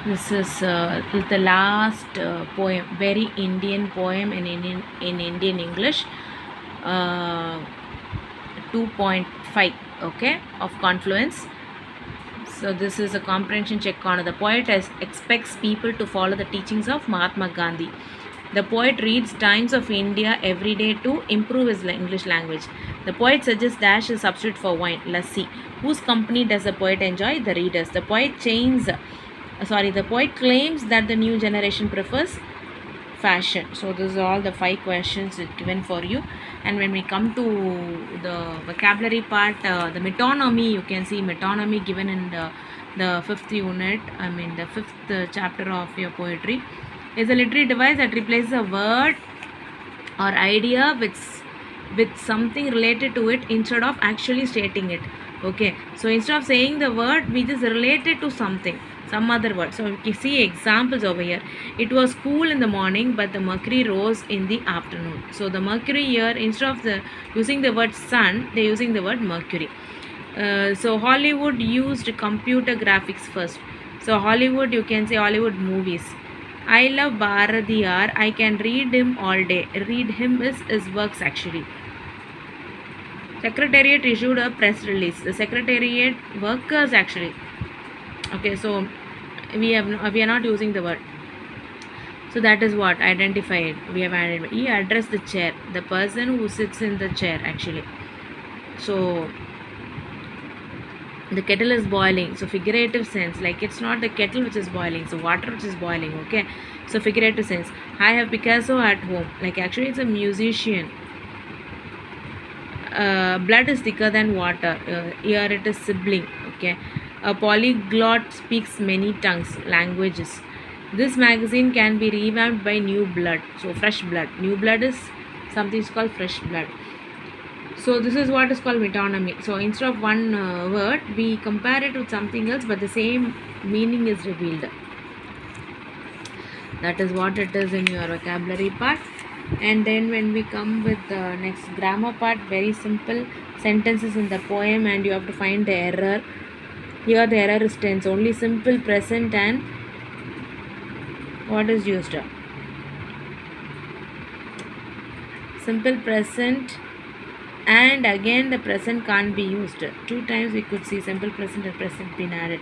This is the last poem, very Indian poem in Indian English, uh, 2.5, okay, of confluence. So this is a comprehension check on the poet expects people to follow the teachings of Mahatma Gandhi. The poet reads Times of India every day to improve his English language. The poet suggests dash is substitute for wine, lassi. Whose company does the poet enjoy? The readers. The poet claims that the new generation prefers fashion. So this is all the 5 questions it given for you. And when we come to the vocabulary part, the metonymy, you can see metonymy given in the fifth unit, I mean the fifth chapter of your poetry, is a literary device that replaces a word or idea with something related to it instead of actually stating it. Okay, so instead of saying the word, we just relate it to something, some other word. So you see examples over here. It was cool in the morning, but the mercury rose in the afternoon. So the mercury here, instead of the using the word sun, they're using the word mercury. So Hollywood used computer graphics first. So Hollywood, you can say Hollywood movies. I love Bharadiyar. I can read him all day. Read him is his works actually. Secretariat issued a press release. The secretariat workers actually. Okay, so we are not using the word. So that is what identified. We have added. He addressed the chair, the person who sits in the chair actually. So the kettle is boiling, so figurative sense, like it's not the kettle which is boiling, so water which is boiling. Okay, so figurative sense. I have Picasso at home, like actually it's a musician. Blood is thicker than water, here it is sibling. Okay, a polyglot speaks many tongues, languages. This magazine can be revamped by new blood, so fresh blood. New blood is something is called fresh blood. So this is what is called metonymy. So instead of one word, we compare it with something else, but the same meaning is revealed. That is what it is in your vocabulary part. And then when we come with the next grammar part, very simple sentences in the poem, and you have to find the error. Here the error is tense, only simple present and what is used? Simple present, and again the present can't be used. 2 times we could see simple present and present being added.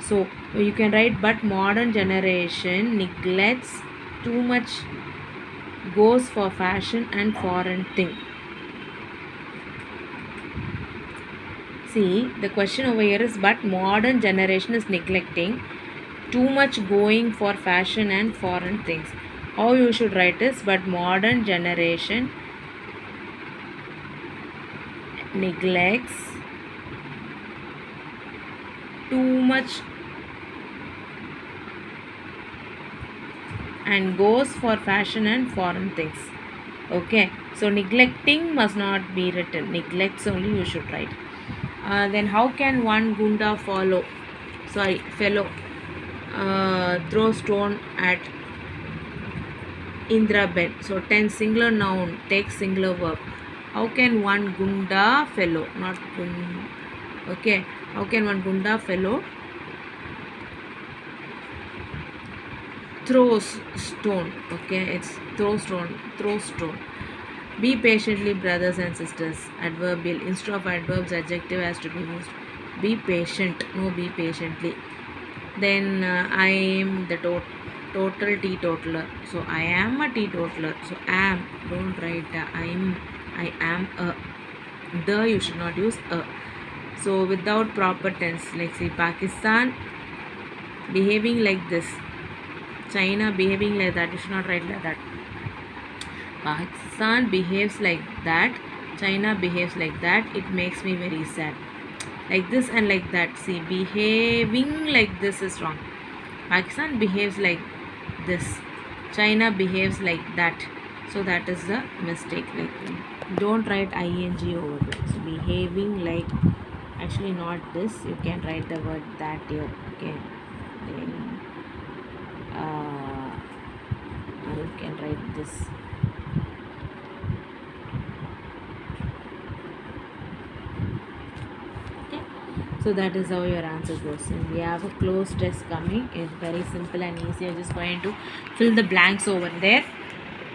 So you can write, but modern generation neglects too much, goes for fashion and foreign thing. See, the question over here is, but modern generation is neglecting too much, going for fashion and foreign things. How you should write is, but modern generation neglects too much and goes for fashion and foreign things. Okay, so neglecting must not be written, neglects only you should write. Then how can one gunda fellow throw stone at Indra Ben? So 10 singular noun takes singular verb. How can one gunda fellow, not gun, okay, how can one gunda fellow throw stone? Okay, it's throw stone. Be patiently, brothers and sisters. Adverbial, instead of adverbs, adjective has to be used. Be patient, no, be patiently. Then I am the total teetotaler. So I am a teetotaler. So am, don't write I am a. The you should not use a. So without proper tense, like say Pakistan behaving like this, China behaving like that, you should not write like that. Pakistan behaves like that, China behaves like that, it makes me very sad. Like this and like that. See, behaving like this is wrong. Pakistan behaves like this, China behaves like that. So that is the mistake. Like, don't write ing over there. So behaving like, actually not this, you can write the word that here. Okay, then you can write this. Okay, So that is how your answer goes. And we have a closed test coming. It's very simple and easy. I'm just going to fill the blanks over there.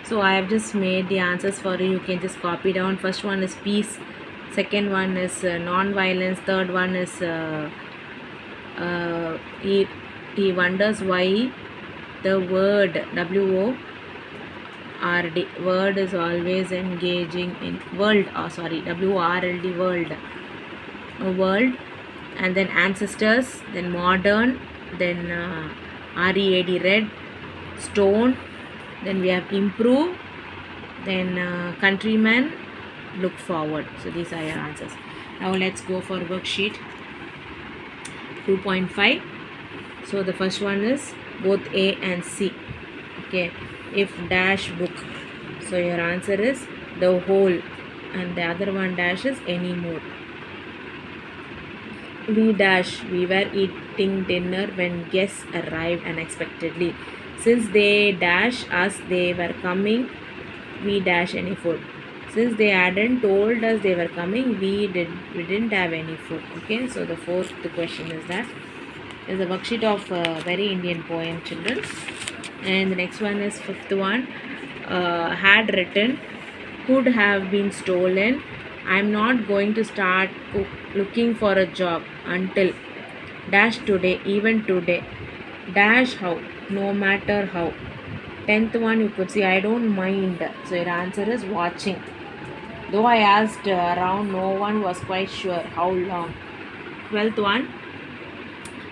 So I have just made the answers for you. You can just copy down. First one is peace. Second one is non-violence. Third one is he wonders why the word WORD word is always engaging in world. WRLD world, and then ancestors, then modern, then READ red, stone, then we have improve, then countrymen, look forward. So these are your answers. Now let's go for worksheet 2.5. So the first one is both A and C. Okay, if dash book, so your answer is the whole, and the other one dash is any more. We dash, we were eating dinner when guests arrived unexpectedly. Since they dash us they were coming, we dash any food. Since they hadn't told us they were coming, we didn't have any food. Okay, so the fourth question is that is a worksheet of very Indian poem, children. And the next one is fifth one, had written, could have been stolen. I'm not going to start looking for a job until dash today, even today, dash how, no matter how. 10th one you could see, I don't mind. So your answer is watching. Though I asked around, no one was quite sure how long. 12th one,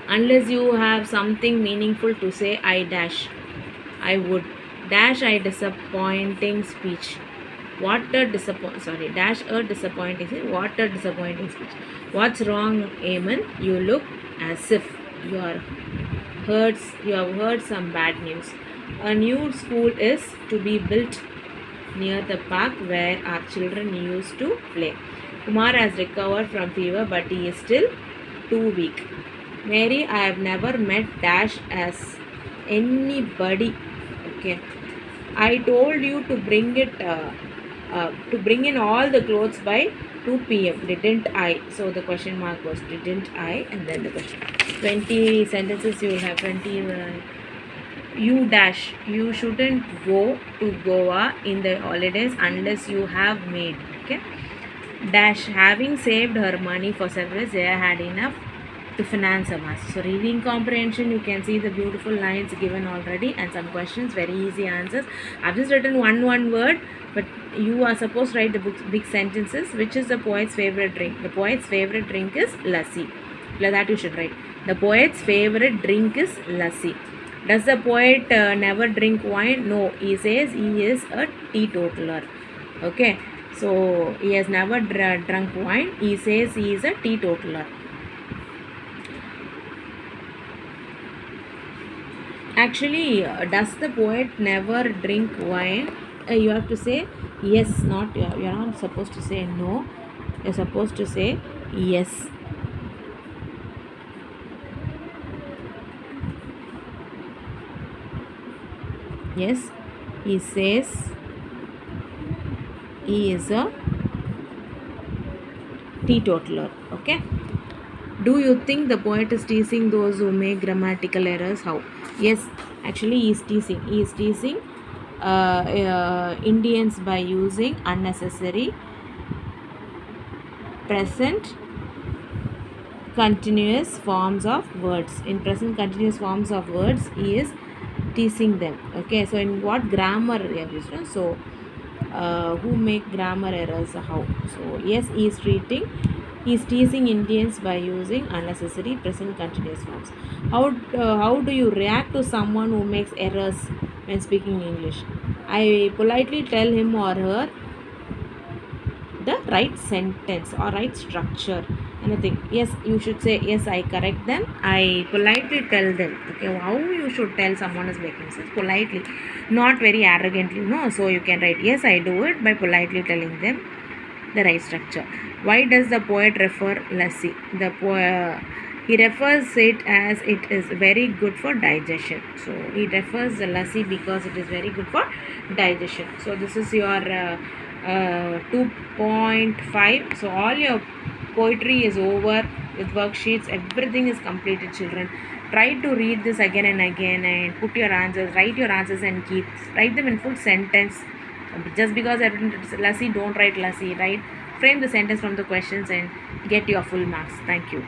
unless you have something meaningful to say, I dash, I would dash, I disappointing speech. What a dash a disappointing speech. What a disappointing speech. What's wrong, Amen? You look as if you have heard some bad news. A new school is to be built near the park where our children used to play. Kumar has recovered from fever, but he is still too weak. Mary, I have never met dash as anybody. Okay, I told you to bring in all the clothes by 2 p.m. Didn't I? So the question mark was didn't I, and then the question. 20 sentences you will have. 20 you dash, you shouldn't go to Goa in the holidays unless you have maid. Okay, dash, having saved her money for several years, they had enough to finance a master. So reading comprehension, you can see the beautiful lines given already and some questions, very easy answers. I've just written one word, but you are supposed to write the big sentences. Which is the poet's favorite drink? The poet's favorite drink is lassi. That you should write. The poet's favorite drink is lassi. Does the poet never drink wine? No, he says he is a teetotaler. Okay, so he has never drunk wine. He says he is a teetotaler. Actually, does the poet never drink wine? You have to say yes, not you are not supposed to say no. You are supposed to say yes. Yes, he says he is a teetotaler. Okay. Do you think the poet is teasing those who make grammatical errors? How? Yes, actually he is teasing. He is teasing Indians by using unnecessary present continuous forms of words. In present continuous forms of words, he is teasing them. Okay, so in what grammar we have used? So who make grammar errors? How? So yes, he is teasing Indians by using unnecessary present continuous forms. How do you react to someone who makes errors when speaking English? I politely tell him or her the right sentence or right structure. Anything. Yes, you should say yes, I correct them. I politely tell them. Okay, how you should tell someone is making sense? Politely, not very arrogantly. No, so you can write yes, I do it by politely telling them the right structure. Why does the poet refer lassi? He refers it as it is very good for digestion. So he refers the lassi because it is very good for digestion. So this is your 2.5. So all your poetry is over. with worksheets, everything is completed, children. Try to read this again and again and put your answers, write your answers and keep, write them in full sentence. Just because I've written lassi, don't write lassi, right? Frame the sentence from the questions and get your full marks. Thank you.